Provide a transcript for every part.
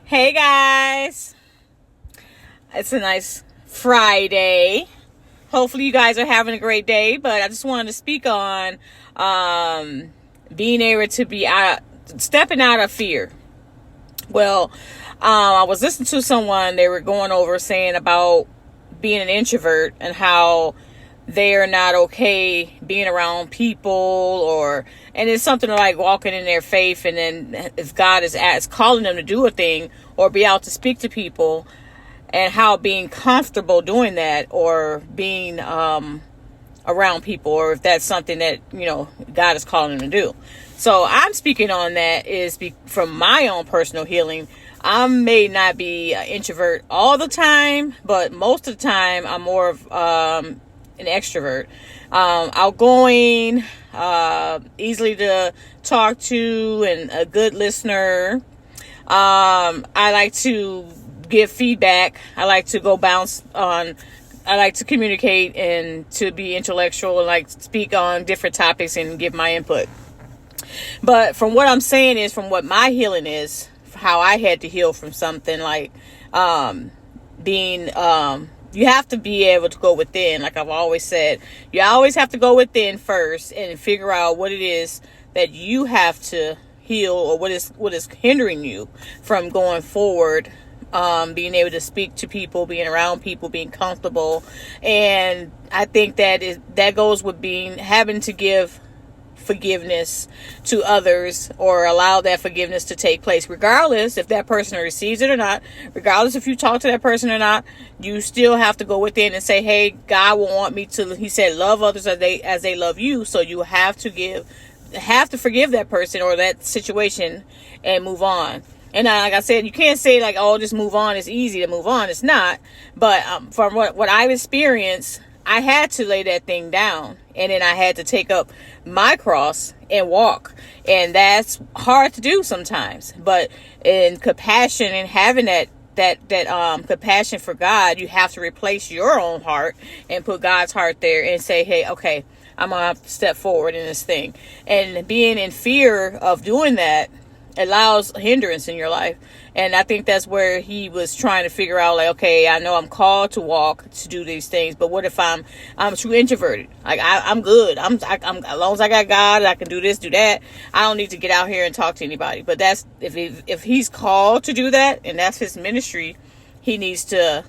Hey guys, it's a nice Friday. Hopefully you guys are having a great day, but I just wanted to speak on being able to be stepping out of fear. Well, I was listening to someone, they were going over saying about being an introvert and how they are not okay being around people, and it's something like walking in their faith, and then if God is calling them to do a thing or be out to speak to people, and how being comfortable doing that or being around people, or if that's something that God is calling them to do. So I'm speaking on that from my own personal healing. I may not be an introvert all the time, but most of the time I'm more of an extrovert, outgoing, easily to talk to, and a good listener. I like to give feedback. I like to go bounce on. I like to communicate and to be intellectual and like speak on different topics and give my input. But from what I'm saying is, from what my healing is, how I had to heal from something like being you have to be able to go within. Like I've always said, you always have to go within first and figure out what it is that you have to heal, or what is hindering you from going forward, being able to speak to people, being around people, being comfortable. And I think that goes with having to give forgiveness to others, or allow that forgiveness to take place, regardless if that person receives it or not, regardless if you talk to that person or not. You still have to go within and say, hey, God will want me to, he said, love others as they love you. So you have to forgive that person or that situation and move on. And like I said, you can't say like, oh, just move on. It's easy to move on. It's not. But from what I've experienced, I had to lay that thing down, and then I had to take up my cross and walk. And that's hard to do sometimes. But in compassion and having that compassion for God, you have to replace your own heart and put God's heart there and say, hey, okay, I'm going to have to step forward in this thing. And being in fear of doing that allows hindrance in your life. And I think that's where he was trying to figure out, like, okay, I know I'm called to walk, to do these things, but what if I'm too introverted? Like I'm good. I'm as long as I got God, I can do this, do that. I don't need to get out here and talk to anybody. But that's if he's called to do that, and that's his ministry, he needs to,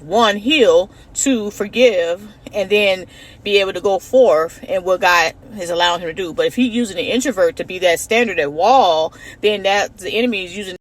one, heal, two, forgive, and then be able to go forth in what God is allowing him to do. But if he's using the introvert to be that standard, that wall, then the enemy is using